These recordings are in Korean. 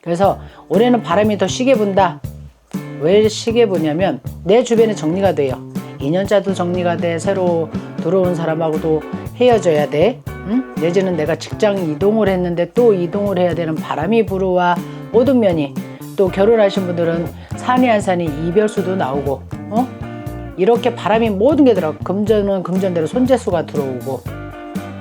그래서 올해는 바람이 더 시게 분다. 왜 시게 부냐면 내 주변에 정리가 돼요. 2년차도 정리가 돼. 새로 들어온 사람하고도 헤어져야 돼. 응? 내지는 내가 직장 이동을 했는데 또 이동을 해야 되는 바람이 불어와. 모든 면이, 또 결혼하신 분들은 산이 한 산이 이별수도 나오고, 이렇게 바람이 모든 게 들어. 금전은 금전대로 손재수가 들어오고.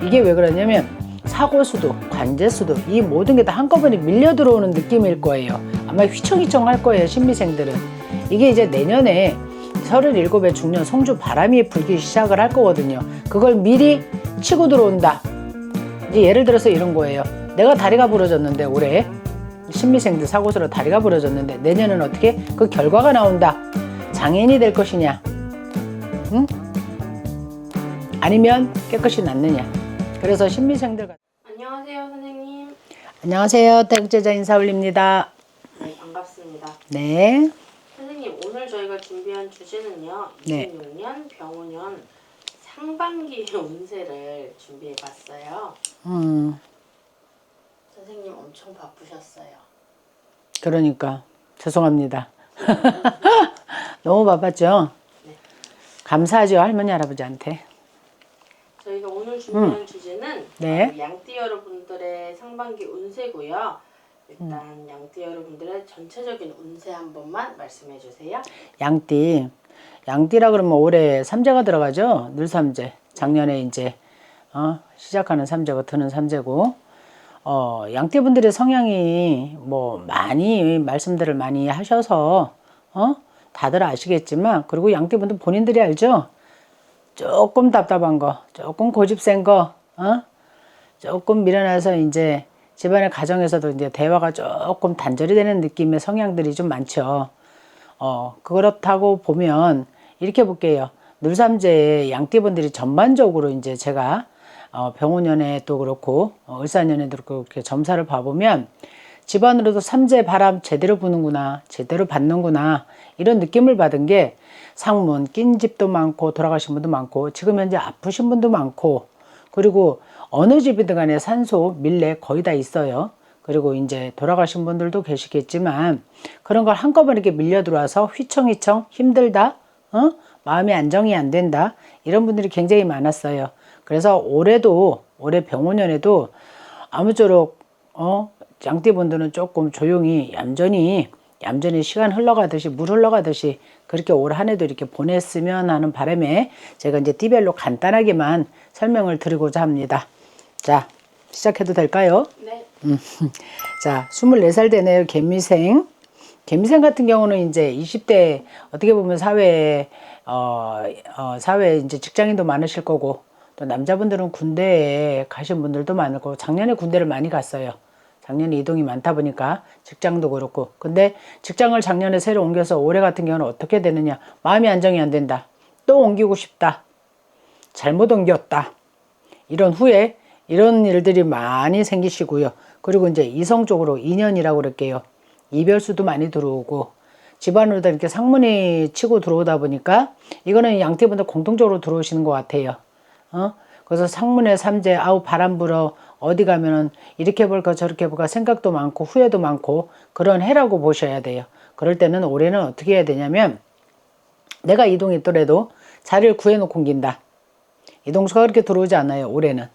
이게 왜 그러냐면 사고수도 관제수도 이 모든 게 다 한꺼번에 밀려 들어오는 느낌일 거예요. 아마 휘청휘청 할 거예요, 신미생들은. 이게 이제 내년에 37의 중년 성주 바람이 불기 시작을 할 거거든요. 그걸 미리 치고 들어온다. 이제 예를 들어서 이런 거예요. 내가 다리가 부러졌는데 올해 신미생들 사고수로 다리가 부러졌는데 내년은 어떻게 그 결과가 나온다. 장애인이 될 것이냐, 응? 아니면 깨끗이 낫느냐. 그래서 신미생들. 안녕하세요, 선생님. 안녕하세요, 태극제자 인사 올립니다. 네, 반갑습니다. 네. 선생님, 오늘 저희가 준비한 주제는요. 네. 26년 병오년 상반기 운세를 준비해봤어요. 선생님 엄청 바쁘셨어요. 그러니까 죄송합니다. 너무 바빴죠? 네. 감사하죠, 할머니 할아버지한테. 저희가 오늘 준비한 주제는 네. 양띠 여러분들의 상반기 운세고요. 일단 양띠 여러분들의 전체적인 운세 한 번만 말씀해 주세요. 양띠라 그러면 올해 삼재가 들어가죠. 늘삼재. 작년에 이제 시작하는 삼재가 드는 삼재고, 양띠분들의 성향이 뭐 많이 말씀들을 많이 하셔서 다들 아시겠지만, 그리고 양띠분들 본인들이 알죠. 조금 답답한 거, 조금 고집 센 거, 조금 미련해서 이제 집안의 가정에서도 이제 대화가 조금 단절이 되는 느낌의 성향들이 좀 많죠. 그렇다고 보면 이렇게 볼게요. 늘삼재의 양띠분들이 전반적으로 이제 제가 병오년에도 그렇고 을사년에도 그렇고 이렇게 점사를 봐보면 집안으로도 삼재 바람 제대로 부는구나, 제대로 받는구나, 이런 느낌을 받은 게 상문 낀 집도 많고 돌아가신 분도 많고 지금 현재 아프신 분도 많고, 그리고 어느 집이든 간에 산소 밀레 거의 다 있어요. 그리고 이제 돌아가신 분들도 계시겠지만 그런 걸 한꺼번에 이렇게 밀려 들어와서 휘청휘청 힘들다, 마음이 안정이 안 된다, 이런 분들이 굉장히 많았어요. 그래서 올해 병오년에도 아무쪼록 양띠분들은 조금 조용히 얌전히 시간 흘러가듯이 물 흘러가듯이 그렇게 올 한 해도 이렇게 보냈으면 하는 바람에 제가 이제 띠별로 간단하게만 설명을 드리고자 합니다. 자, 시작해도 될까요? 네. 자, 24살 되네요. 개미생 같은 경우는 이제 20대 어떻게 보면 사회에 이제 직장인도 많으실 거고, 또 남자분들은 군대에 가신 분들도 많을 거고, 작년에 군대를 많이 갔어요. 작년에 이동이 많다 보니까 직장도 그렇고. 근데 직장을 작년에 새로 옮겨서 올해 같은 경우는 어떻게 되느냐, 마음이 안정이 안 된다, 또 옮기고 싶다, 잘못 옮겼다, 이런 후에 이런 일들이 많이 생기시고요. 그리고 이제 이성적으로 인연이라고 그럴게요. 이별수도 많이 들어오고, 집안으로도 이렇게 상문이 치고 들어오다 보니까 이거는 양띠분들 공통적으로 들어오시는 것 같아요. 그래서 상문에 삼재, 아우 바람 불어, 어디 가면은 이렇게 볼까 저렇게 볼까 생각도 많고 후회도 많고 그런 해라고 보셔야 돼요. 그럴 때는 올해는 어떻게 해야 되냐면, 내가 이동했더라도 자리를 구해놓고 옮긴다. 이동수가 그렇게 들어오지 않아요, 올해는.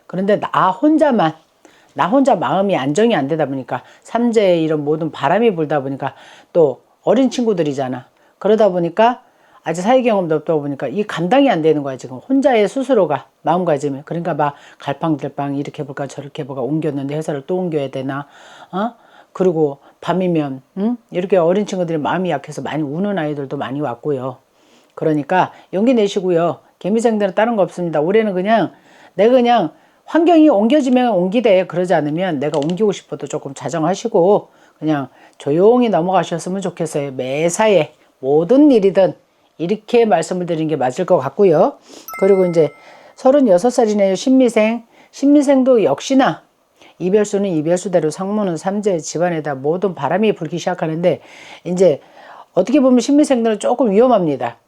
그런데 나 혼자 마음이 안정이 안 되다 보니까, 삼재의 이런 모든 바람이 불다 보니까, 또 어린 친구들이잖아. 그러다 보니까 아직 사회 경험도 없다 보니까 이 감당이 안 되는 거야, 지금. 혼자의 스스로가, 마음가짐이. 그러니까 막 갈팡질팡 이렇게 볼까 저렇게 볼까, 옮겼는데 회사를 또 옮겨야 되나, 그리고 밤이면 이렇게 어린 친구들이 마음이 약해서 많이 우는 아이들도 많이 왔고요. 그러니까 용기 내시고요. 개미생들은 다른 거 없습니다. 올해는 내가 그냥 환경이 옮겨지면 옮기되, 그러지 않으면 내가 옮기고 싶어도 조금 자정하시고 그냥 조용히 넘어가셨으면 좋겠어요. 매사에 모든 일이든, 이렇게 말씀을 드리는 게 맞을 것 같고요. 그리고 이제 36살이네요. 신미생도 역시나 이별수는 이별수대로, 상문은 삼재, 집안에다 모든 바람이 불기 시작하는데, 이제 어떻게 보면 신미생들은 조금 위험합니다.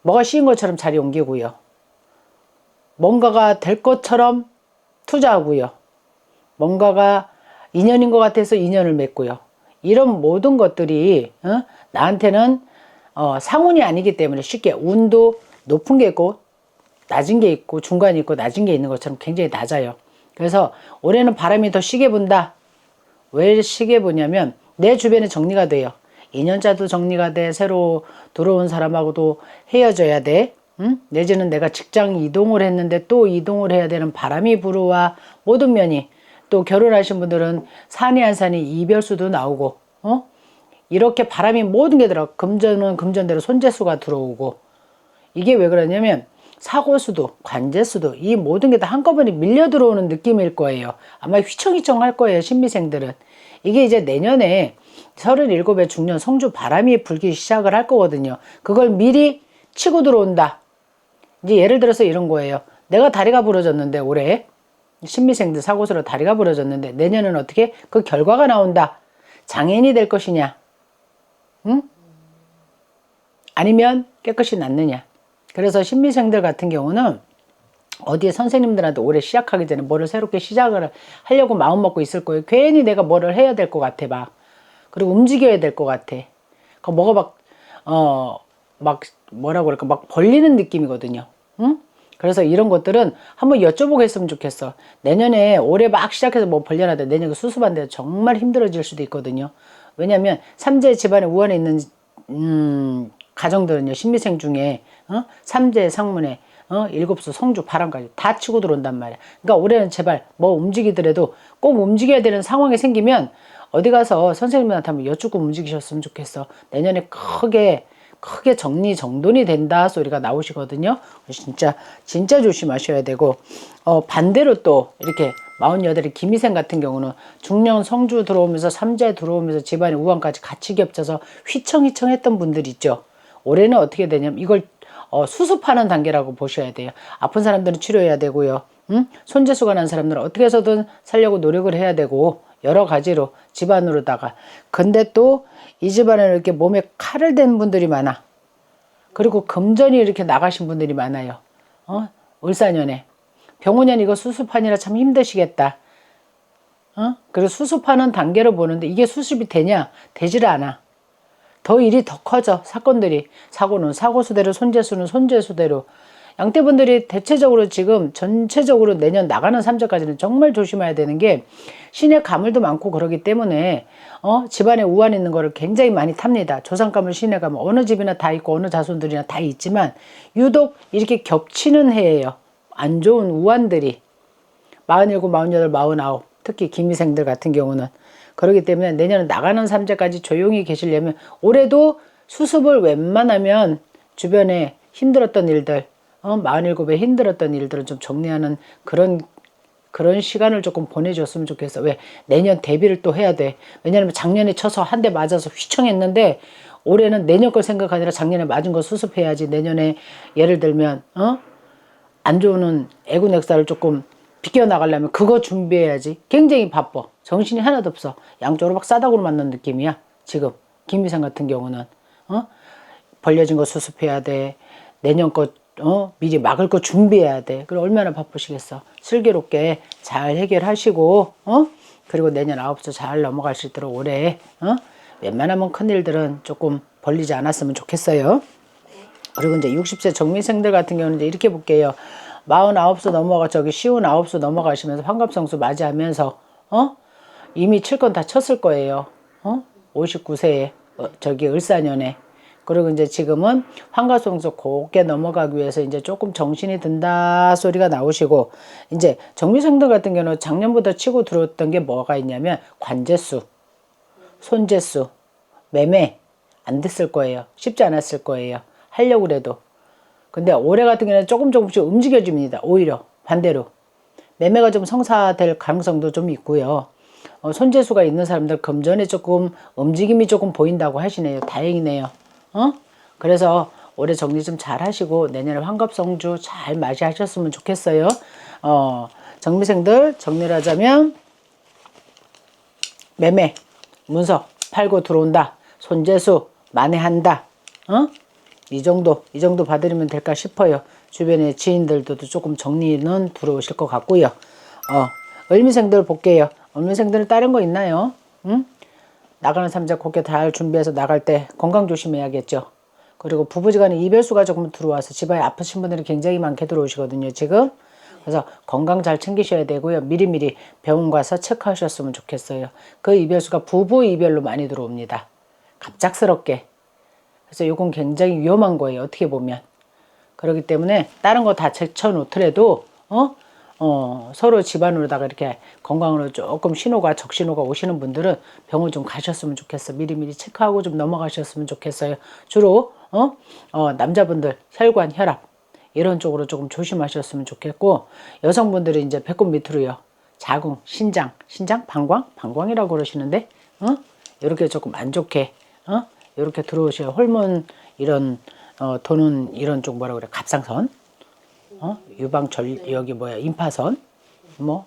뭐가 쉬운 것처럼 자리 옮기고요. 뭔가가 될 것처럼 투자하고요. 뭔가가 인연인 것 같아서 인연을 맺고요. 이런 모든 것들이 나한테는 상운이 아니기 때문에 쉽게 운도 높은 게 있고 낮은 게 있고 중간이 있고 낮은 게 있는 것처럼 굉장히 낮아요. 그래서 올해는 바람이 더 시게 분다. 왜 시게 부냐면 내 주변에 정리가 돼요. 2년차도 정리가 돼. 새로 들어온 사람하고도 헤어져야 돼. 내지는 내가 직장 이동을 했는데 또 이동을 해야 되는 바람이 불어와. 모든 면이, 또 결혼하신 분들은 산이 한 산이 이별수도 나오고 이렇게 바람이 모든 게 들어. 금전은 금전대로 손재수가 들어오고. 이게 왜 그러냐면 사고수도 관제수도 이 모든 게 다 한꺼번에 밀려 들어오는 느낌일 거예요. 아마 휘청휘청 할 거예요, 신미생들은. 이게 이제 내년에 37의 중년 성주 바람이 불기 시작을 할 거거든요. 그걸 미리 치고 들어온다. 이제 예를 들어서 이런 거예요. 내가 다리가 부러졌는데 올해 신미생들 사고수로 다리가 부러졌는데 내년은 어떻게 그 결과가 나온다. 장애인이 될 것이냐, 응? 아니면 깨끗이 낫느냐. 그래서 신미생들 같은 경우는 어디에 선생님들한테 올해 시작하기 전에 뭐를 새롭게 시작을 하려고 마음 먹고 있을 거예요. 괜히 내가 뭐를 해야 될 것 같아 막. 그리고 움직여야 될 것 같아. 그 뭐가 막 뭐라고 그럴까 막 벌리는 느낌이거든요. 응? 그래서 이런 것들은 한번 여쭤보고 했으면 좋겠어. 내년에 올해 막 시작해서 뭐 벌려놔도 내년에 수습한데 정말 힘들어질 수도 있거든요. 왜냐하면 삼재 집안에 우한에 있는 가정들은요, 신미생 중에 삼재 상문에 일곱수 성주 바람까지 다 치고 들어온단 말이야. 그러니까 올해는 제발 뭐 움직이더라도 꼭 움직여야 되는 상황이 생기면 어디 가서 선생님한테 한번 여쭙고 움직이셨으면 좋겠어. 내년에 크게 정리정돈이 된다 소리가 나오시거든요. 진짜 조심하셔야 되고, 반대로 또 이렇게 48의 김희생 같은 경우는 중년 성주 들어오면서 삼재 들어오면서 집안의 우환까지 같이 겹쳐서 휘청휘청 했던 분들 있죠. 올해는 어떻게 되냐면 이걸 수습하는 단계라고 보셔야 돼요. 아픈 사람들은 치료해야 되고요. 손재수가 난 사람들은 어떻게 해서든 살려고 노력을 해야 되고, 여러 가지로 집안으로다가. 근데 또 이 집안에는 이렇게 몸에 칼을 댄 분들이 많아. 그리고 금전이 이렇게 나가신 분들이 많아요. 을사년에. 병원년 이거 수습하느라 참 힘드시겠다. 그리고 수습하는 단계로 보는데 이게 수습이 되냐? 되질 않아. 더 일이 더 커져. 사건들이. 사고는 사고수대로, 손재수는 손재수대로. 양떼분들이 대체적으로 지금 전체적으로 내년 나가는 삼재까지는 정말 조심해야 되는 게, 신의 가물도 많고 그러기 때문에 집안에 우환 있는 거를 굉장히 많이 탑니다. 조상가물, 신의 가물 어느 집이나 다 있고 어느 자손들이나 다 있지만 유독 이렇게 겹치는 해예요. 안 좋은 우환들이 47, 48, 49, 특히 김희생들 같은 경우는. 그렇기 때문에 내년은 나가는 삼재까지 조용히 계시려면 올해도 수습을 웬만하면 주변에 힘들었던 일들, 47에 힘들었던 일들을 좀 정리하는 그런 시간을 조금 보내줬으면 좋겠어. 왜? 내년 대비를 또 해야 돼. 왜냐하면 작년에 쳐서 한 대 맞아서 휘청했는데 올해는 내년 걸 생각하느라 작년에 맞은 거 수습해야지. 내년에 예를 들면 안 좋은 애군액사를 조금 비껴나가려면 그거 준비해야지. 굉장히 바빠. 정신이 하나도 없어. 양쪽으로 막 싸다구로 맞는 느낌이야. 지금 김미상 같은 경우는 벌려진 거 수습해야 돼. 내년 거 미리 막을 거 준비해야 돼. 그럼 얼마나 바쁘시겠어. 슬기롭게 잘 해결하시고 그리고 내년 9수 잘 넘어갈 수 있도록 올해 웬만하면 큰일들은 조금 벌리지 않았으면 좋겠어요. 그리고 이제 60세 정미생들 같은 경우는 이제 이렇게 볼게요. 49수 넘어가 쉬운 9수 넘어가시면서 환갑성수 맞이하면서 이미 칠 건 다 쳤을 거예요. 59세에 을사년에. 그리고 이제 지금은 환갑성수 곱게 넘어가기 위해서 이제 조금 정신이 든다 소리가 나오시고, 이제 정미생들 같은 경우는 작년보다 치고 들어왔던 게 뭐가 있냐면 관제수, 손재수, 매매 안 됐을 거예요. 쉽지 않았을 거예요. 하려고 그래도. 근데 올해 같은 경우는 조금씩 움직여집니다. 오히려 반대로. 매매가 좀 성사될 가능성도 좀 있고요. 손재수가 있는 사람들 금전에 조금 움직임이 조금 보인다고 하시네요. 다행이네요. 그래서 올해 정리 좀 잘 하시고 내년에 환갑성주 잘 맞이하셨으면 좋겠어요. 정미생들 정리를 하자면 매매, 문서 팔고 들어온다. 손재수 만회한다. 이 정도 봐드리면 될까 싶어요. 주변의 지인들도 조금 정리는 들어오실 것 같고요. 을미생들 볼게요. 을미생들은 다른 거 있나요? 응? 나가는 삼자 곱게 잘 준비해서 나갈 때 건강 조심해야겠죠. 그리고 부부지간에 이별수가 조금 들어와서 집안에 아프신 분들이 굉장히 많게 들어오시거든요, 지금. 그래서 건강 잘 챙기셔야 되고요. 미리미리 병원 가서 체크하셨으면 좋겠어요. 그 이별수가 부부 이별로 많이 들어옵니다. 갑작스럽게. 그래서 이건 굉장히 위험한 거예요, 어떻게 보면. 그렇기 때문에 다른 거 다 제쳐놓더라도 서로 집안으로다가 이렇게 건강으로 조금 신호가 적신호가 오시는 분들은 병원 좀 가셨으면 좋겠어. 미리미리 체크하고 좀 넘어가셨으면 좋겠어요. 주로 남자분들 혈관, 혈압 이런 쪽으로 조금 조심하셨으면 좋겠고, 여성분들이 이제 배꼽 밑으로요, 자궁, 신장, 방광이라고 그러시는데, 이렇게 조금 안 좋게, 이렇게 들어오셔야 호르몬 이런 도는 이런 쪽 뭐라 그래, 갑상선, 유방절 여기 뭐야, 임파선, 뭐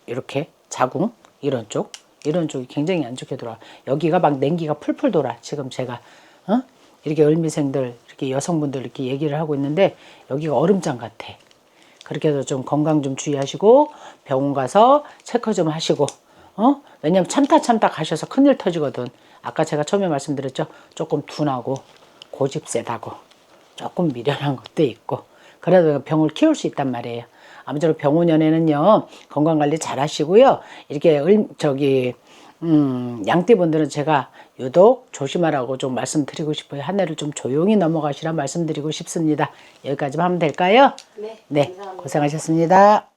이렇게 자궁 이런 쪽이 굉장히 안 좋게 돌아. 여기가 막 냉기가 풀풀 돌아. 지금 제가 이렇게 을미생들 이렇게 여성분들 이렇게 얘기를 하고 있는데 여기가 얼음장 같아. 그렇게 해서 좀 건강 좀 주의하시고 병원 가서 체크 좀 하시고, 왜냐면 참다 가셔서 큰일 터지거든. 아까 제가 처음에 말씀드렸죠. 조금 둔하고 고집 세다고 조금 미련한 것도 있고, 그래도 병을 키울 수 있단 말이에요. 아무쪼록 병원연에는요, 건강관리 잘 하시고요. 이렇게 양띠분들은 제가 유독 조심하라고 좀 말씀드리고 싶어요. 한 해를 좀 조용히 넘어가시라 말씀드리고 싶습니다. 여기까지만 하면 될까요? 네, 네, 감사합니다. 고생하셨습니다.